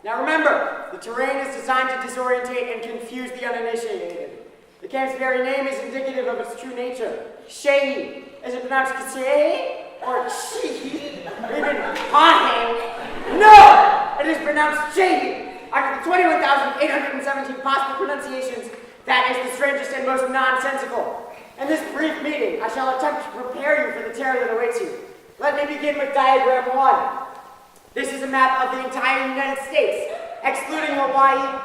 Now remember, the terrain is designed to disorientate and confuse the uninitiated. The camp's very name is indicative of its true nature. Csehy. Is it pronounced Csehy or Csehy? Or even Csehy? No! It is pronounced Csehy. Out of the 21,817 possible pronunciations, that is the strangest and most nonsensical. In this brief meeting, I shall attempt to prepare you for the terror that awaits you. Let me begin with diagram 1. This is a map of the entire United States, excluding Hawaii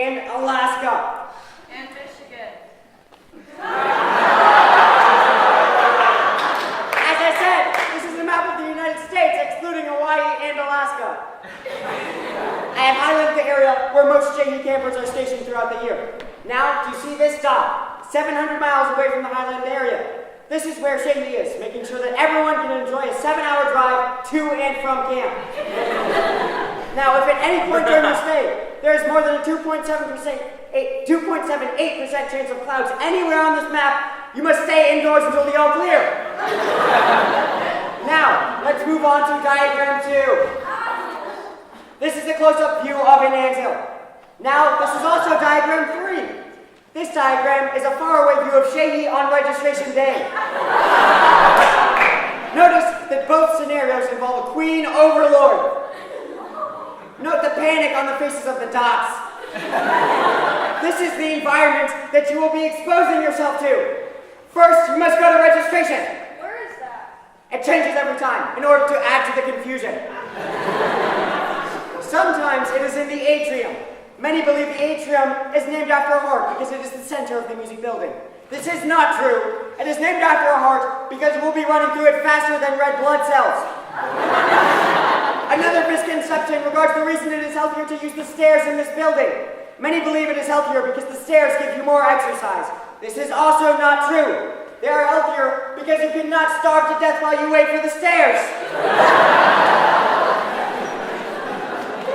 and Alaska. And Michigan. As I said, this is a map of the United States, excluding Hawaii and Alaska. I have highlighted the area where most Csehy campers are stationed throughout the year. Now, do you see this dot? 700 miles away from the highlighted area. This is where Csehy is, making sure that everyone can enjoy a 7-hour drive to and from camp. Now, if at any point during your stay, there is more than a 2.78% chance of clouds anywhere on this map, you must stay indoors until the all clear. Now, let's move on to diagram 2. This is a close-up view of an anthill. Now, this is also diagram 3. This diagram is a faraway view of Csehy on registration day. Notice that both scenarios involve a queen overlord. Note the panic on the faces of the dots. This is the environment that you will be exposing yourself to. First, you must go to registration. Where is that? It changes every time in order to add to the confusion. Sometimes it is in the atrium. Many believe the atrium is named after a heart because it is the center of the music building. This is not true. It is named after a heart because it will be running through it faster than red blood cells. Another misconception regards the reason it is healthier to use the stairs in this building. Many believe it is healthier because the stairs give you more exercise. This is also not true. They are healthier because you cannot starve to death while you wait for the stairs.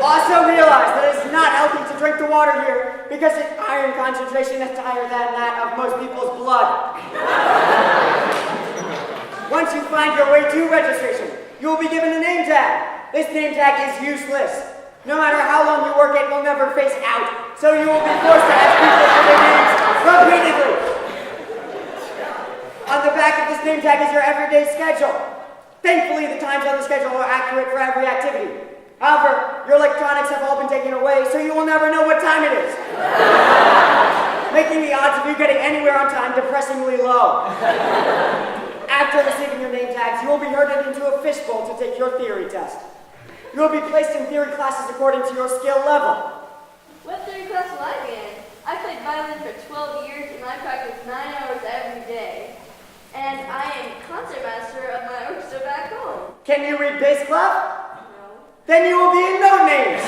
Also realize that it is not healthy to drink the water here because its iron concentration is higher than that of most people's blood. Once you find your way to registration, you will be given a name tag. This name tag is useless. No matter how long you work, it will never face out, so you will be forced to ask people for their names repeatedly. On the back of this name tag is your everyday schedule. Thankfully, the times on the schedule are accurate for every activity. However, your electronics have all been taken away, so you will never know what time it is. Making the odds of you getting anywhere on time depressingly low. After receiving your name tags, you will be herded into a fishbowl to take your theory test. You will be placed in theory classes according to your skill level. What theory class will I be in? I played violin for 12 years and I practice 9 hours every day. And I am concertmaster of my orchestra back home. Can you read bass clef? No. Then you will be in no names.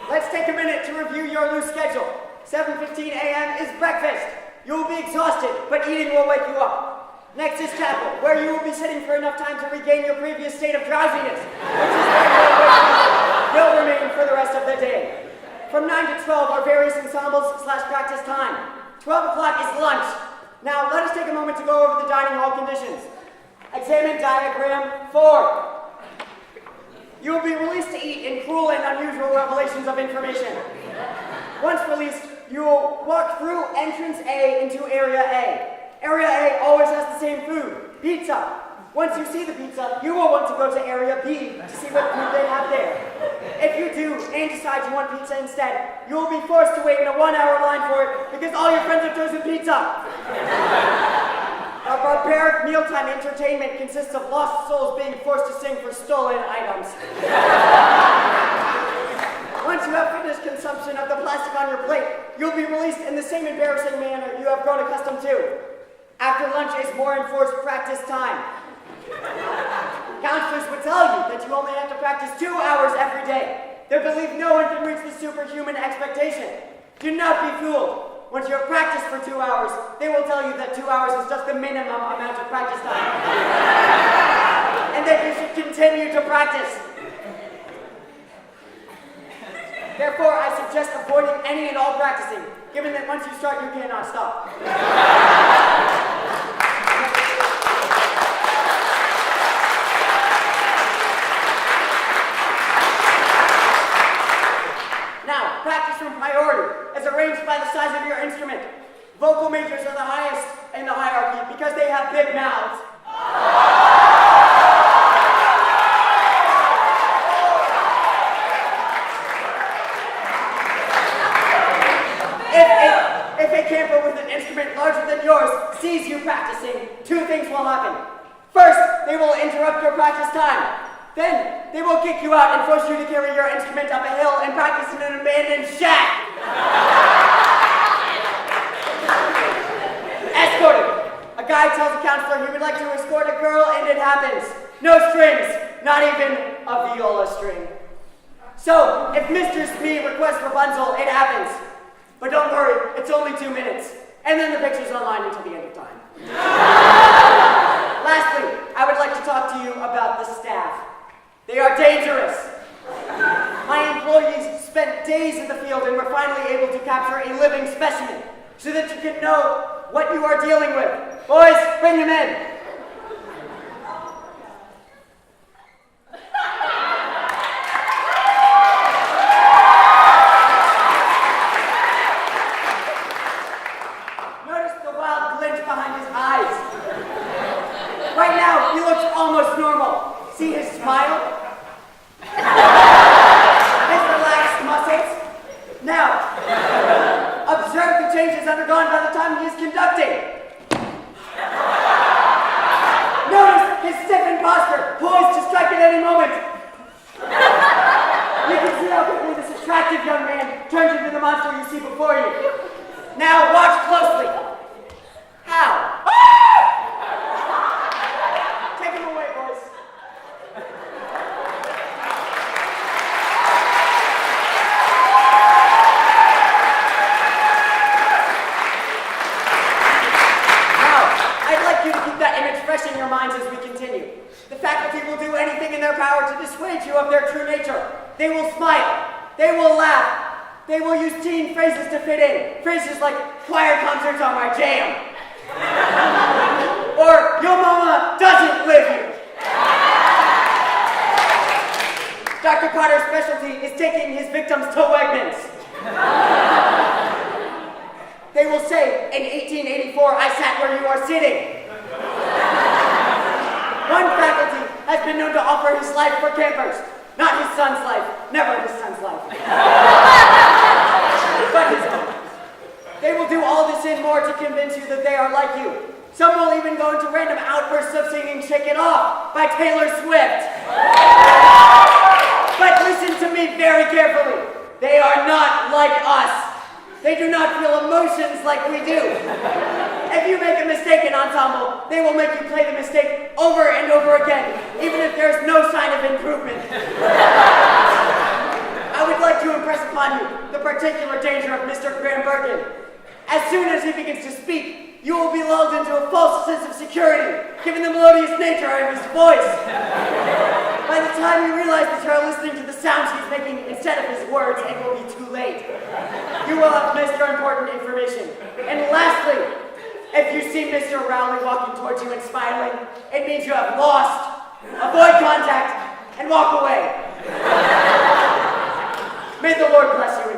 Let's take a minute to review your loose schedule. 7:15 a.m. is breakfast. You will be exhausted, but eating will wake you up. Next is chapel, where you will be sitting for enough time to regain your previous state of drowsiness, which is where you'll remain for the rest of the day. From 9 to 12 are various ensembles/practice time. 12 o'clock is lunch. Now let us take a moment to go over the dining hall conditions. Examine diagram 4. You will be released to eat in cruel and unusual revelations of information. Once released, you will walk through entrance A into area A. Area A always has the same food, pizza. Once you see the pizza, you will want to go to area B to see what food they have there. If you do and decide you want pizza instead, you will be forced to wait in a 1-hour line for it because all your friends have chosen pizza. A barbaric mealtime entertainment consists of lost souls being forced to sing for stolen items. Once you have finished consumption of the plastic on your plate, you'll be released in the same embarrassing manner you have grown accustomed to. After lunch is more enforced practice time. Counselors would tell you that you only have to practice 2 hours every day. They believe no one can reach the superhuman expectation. Do not be fooled. Once you have practiced for 2 hours, they will tell you that 2 hours is just the minimum amount of practice time. And that you should continue to practice. Therefore, I suggest avoiding any and all practicing, given that once you start, you cannot stop. Now, practice from priority, as arranged by the size of your instrument. Vocal majors are the highest in the hierarchy because they have big mouths. If a camper with an instrument larger than yours sees you practicing, two things will happen. First, they will interrupt your practice time. Then, they will kick you out and force you to carry your instrument up a hill and practice in an abandoned shack. Escorting. A guy tells a counselor he would like to escort a girl, and it happens. No strings, not even a viola string. So, if Mr. Smee requests Rapunzel, it happens. But don't worry, it's only 2 minutes. And then the picture's online until the end of time. Lastly, I would like to talk to you about the staff. They are dangerous. My employees spent days in the field and were finally able to capture a living specimen so that you can know what you are dealing with. Boys, bring him in. Notice the wild glint behind his eyes. Right now, he looks almost normal. See his smile? His relaxed muscles? Now, observe the changes undergone by the time he is conducting. Notice his stiffened posture, poised to strike at any moment. You can see how quickly this attractive young man turns into the monster you see before you. Now, watch closely. How? Take him away, boys. That image fresh in your minds as we continue. The faculty will do anything in their power to dissuade you of their true nature. They will smile. They will laugh. They will use teen phrases to fit in. Phrases like, choir concerts are my jam. Or, your mama doesn't live here. Dr. Potter's specialty is taking his victims to Wegmans. They will say, in 1884, I sat where you are sitting. One faculty has been known to offer his life for campers. Not his son's life, never his son's life. But his own. They will do all this and more to convince you that they are like you. Some will even go into random outbursts of singing Shake It Off by Taylor Swift. But listen to me very carefully. They are not like us. They do not feel emotions like we do. If you make a mistake in ensemble, they will make you play the mistake over and over again, even if there's no sign of improvement. I would like to impress upon you the particular danger of Mr. Graham Birkin. As soon as he begins to speak, you will be lulled into a false sense of security, given the melodious nature of his voice. By the time you realize that you are listening to the sounds he's making instead of his words, it will be too late. You will have missed your important information. And lastly, if you see Mr. Rowley walking towards you and smiling, it means you have lost. Avoid contact and walk away. May the Lord bless you